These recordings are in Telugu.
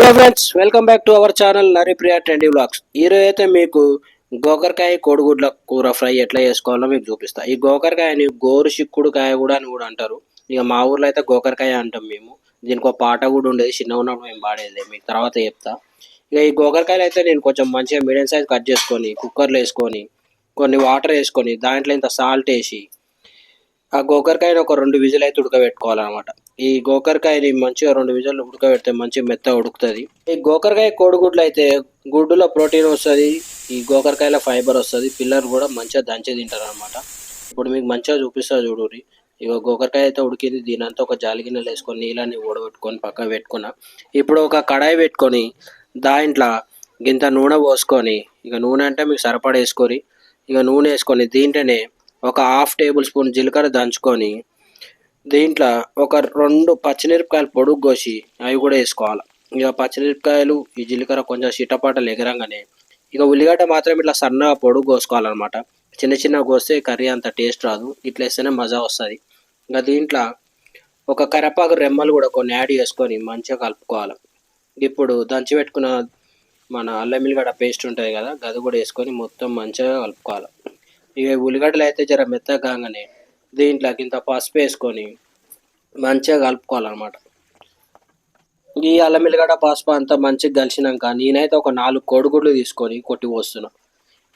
Hello friends, welcome back to our channel Naripriya trendy vlogs. ఈరోజు అయితే మీకు గోకరకాయ కోడిగుడ్ల కూర ఫ్రై ఎట్లా చేసుకోవాలో మీకు చూపిస్తా. ఈ గోకరకాయని గోరు చిక్కుడుకాయ కూడా అని కూడా అంటారు. ఇక మా ఊర్లో అయితే గోకరకాయ అంటాం మేము. దీనికి ఒక పాట కూడా ఉండేది, చిన్న ఉన్నప్పుడు మేము పాడేది, మీకు తర్వాత చెప్తా. ఇక ఈ గోకరకాయలు అయితే నేను కొంచెం మంచిగా మీడియం సైజ్ కట్ చేసుకొని కుక్కర్లో వేసుకొని కొన్ని వాటర్ వేసుకొని దాంట్లో ఇంత సాల్ట్ వేసి ఆ గోకరకాయని ఒక 2 విజిల్ అయితే ఉడకబెట్టుకోవాలన్నమాట. ఈ గోకరకాయని మంచిగా 2 విజిల్లు ఉడకబెడితే మంచిగా మెత్తగా ఉడుకుతుంది. ఈ గోకరకాయ కోడిగుడ్లు అయితే గుడ్డులో ప్రోటీన్ వస్తుంది, ఈ గోకరకాయలో ఫైబర్ వస్తుంది, పిల్లలు కూడా మంచిగా దంచి తింటారు అనమాట. ఇప్పుడు మీకు మంచిగా చూపిస్తా చూడుర్రి. ఇక గోకరకాయ అయితే ఉడికింది. దీనంతా ఒక జాలి గిన్నెలు వేసుకొని నీళ్ళని ఊడబెట్టుకొని పక్కన పెట్టుకున్నా. ఇప్పుడు ఒక కడాయి పెట్టుకొని దాంట్లో గింత నూనె పోసుకొని, ఇక నూనె అంటే మీకు సరిపడా వేసుకొని, ఇక నూనె వేసుకొని దీంట్లోనే ఒక 1/2 టేబుల్ స్పూన్ జీలకర్ర దంచుకొని దీంట్లో ఒక 2 పచ్చిమిరపకాయలు పొడుగు కోసి అవి కూడా వేసుకోవాలి. ఇక పచ్చిమిరపకాయలు ఈ జీలకర్ర కొంచెం చిటపాటలు ఎగరంగానే ఇక ఉల్లిగడ్డ మాత్రం ఇట్లా సన్నగా పొడుగు కోసుకోవాలన్నమాట. చిన్న చిన్నగా కోస్తే కర్రీ అంత టేస్ట్ రాదు, ఇట్లా వేస్తేనే మజా వస్తుంది. ఇంకా దీంట్లో ఒక కరివేపాకు రెమ్మలు కూడా కొన్ని యాడ్ చేసుకొని మంచిగా కలుపుకోవాలి. ఇప్పుడు దంచి పెట్టుకున్న మన అల్లం ఎల్లిగడ్డ పేస్ట్ ఉంటుంది కదా, అది కూడా వేసుకొని మొత్తం మంచిగా కలుపుకోవాలి. ఇక ఉల్లిగడ్డలు అయితే జర మెత్తగా కాగానే దీంట్లోకి ఇంత పసుపు వేసుకొని మంచిగా కలుపుకోవాలన్నమాట. ఈ అల్లం ఎల్లిగడ్డ పసుపు అంతా మంచిగా కలిసినాక నేనైతే ఒక 4 కోడిగుడ్లు తీసుకొని కొట్టి పోస్తున్నా.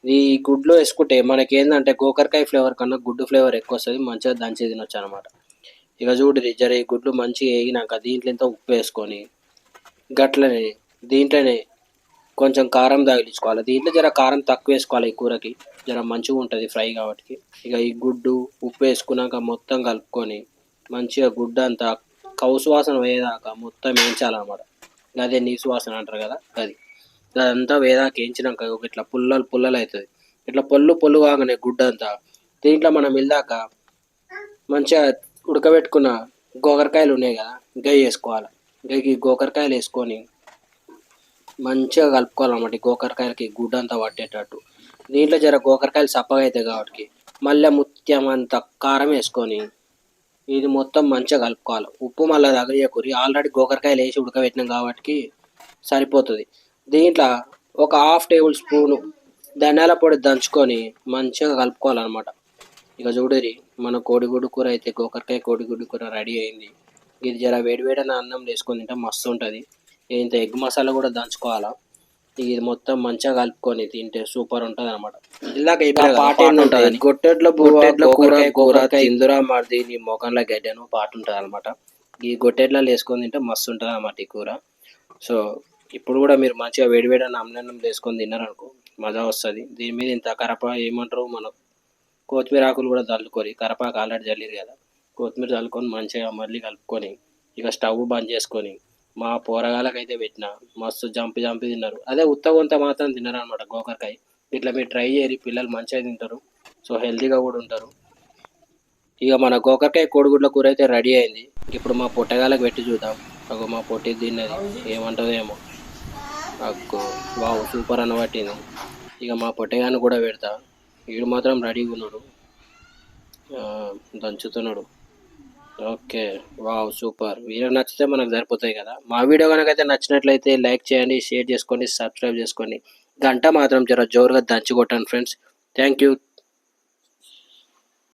ఈ గుడ్లు వేసుకుంటే మనకి ఏంటంటే గోకరకాయ ఫ్లేవర్ కన్నా గుడ్డు ఫ్లేవర్ ఎక్కువ వస్తుంది, మంచిగా దంచి తినొచ్చు అనమాట. ఇక చూడు జర ఈ గుడ్లు మంచిగా వేగినాక దీంట్లో ఇంత ఉప్పు వేసుకొని గట్లనే దీంట్లోనే కొంచెం కారం తగిలించుకోవాలి. దీంట్లో జర కారం తక్కువ వేసుకోవాలి, ఈ కూరకి జర మంచిగా ఉంటుంది ఫ్రై కాబట్టి. ఇక ఈ గుడ్డు ఉప్పు వేసుకున్నాక మొత్తం కలుపుకొని మంచిగా గుడ్డ అంతా కౌసు వాసన వేయదాకా మొత్తం వేయించాలన్నమాట. అదే నీసు వాసన అంటారు కదా, అదంతా వేదాక వేయించినాక ఇట్లా పుల్లలు పుల్లలు అవుతుంది. ఇట్లా పొల్లు కాగానే గుడ్డ అంతా దీంట్లో మనం వెళ్ళాక మంచిగా ఉడకబెట్టుకున్న గోకరకాయలు ఉన్నాయి కదా, గై వేసుకోవాలి. ఈ గోకరకాయలు వేసుకొని మంచిగా కలుపుకోవాలన్నమాట. ఈ గోకరకాయలకి గుడ్డ అంతా పట్టేటట్టు. దీంట్లో జర గోకరకాయలు చప్పగా అవుతాయి కాబట్టి మళ్ళీ ముత్యం అంత కారం వేసుకొని ఇది మొత్తం మంచిగా కలుపుకోవాలి. ఉప్పు మళ్ళీ తగలియకూరి, ఆల్రెడీ గోకరకాయలు వేసి ఉడకబెట్టినాం కాబట్టి సరిపోతుంది. దీంట్లో ఒక 1/2 టేబుల్ స్పూను ధనియాల పొడి దంచుకొని మంచిగా కలుపుకోవాలన్నమాట. ఇక చూడరి మన కోడిగుడ్డు కూర అయితే గోకరకాయ కోడిగుడ్డు కూర రెడీ అయింది. ఇది జర వేడివేడన అన్నం వేసుకొని తింటే మస్తు ఉంటుంది. ఇంత ఎగ్ మసాలా కూడా దంచుకోవాలా. ఇది మొత్తం మంచిగా కలుపుకొని తింటే సూపర్ ఉంటుంది అనమాట. ఇలాగ పాట ఉంటుంది, గొట్టెడ్ల కూర తిందురా మాది నీ మొఖంలో గడ్డను పాట ఉంటుంది అనమాట. ఈ గొట్టెడ్లలో వేసుకొని తింటే మస్తు ఉంటుంది అనమాట ఈ కూర. సో ఇప్పుడు కూడా మీరు మంచిగా వేడివేడన అన్నం వేసుకొని తిన్నారనుకో మజా వస్తుంది. దీని మీద ఇంత ఏమంటారు మన కొత్తిమీర ఆకులు కూడా చల్లుకొని, కరపాకు ఆల్రెడీ చల్లిరు కదా, కొత్తిమీర చల్లుకొని మంచిగా మళ్ళీ కలుపుకొని ఇక స్టవ్ బంద్ చేసుకొని మా పోరగాళ్ళకైతే పెట్టిన మస్తు జంపి తిన్నారు. అదే ఉత్తగొంత మాత్రం తిన్నారు అనమాట గోకరకాయ. ఇట్లా మీరు ట్రై చేయరి, పిల్లలు మంచిగా తింటారు, సో హెల్తీగా కూడా ఉంటారు. ఇక మన గోకరకాయ కోడిగుడ్ల కూర అయితే రెడీ అయింది. ఇప్పుడు మా పొట్టగాళ్ళకి పెట్టి చూద్దాం. అగో మా పొట్టి తిన్నది, ఏమంటుందో ఏమో. అగ్గో వావ్ సూపర్ అన్న పట్టింది. ఇక మా పొట్టగాన్ని కూడా పెడతా. వీడు మాత్రం రెడీగా ఉన్నాడు, దంచుతున్నాడు. Okay wow super. వీడియో నచ్చితే మనకు సరిపోతాయి కదా. మా వీడియో కనుకైతే నచ్చినట్లయితే లైక్ చేయండి, షేర్ చేసుకోండి, సబ్స్క్రైబ్ చేసుకోండి. గంట మాత్రం జర జోరుగా దంచి కొట్టండి ఫ్రెండ్స్. Thank you.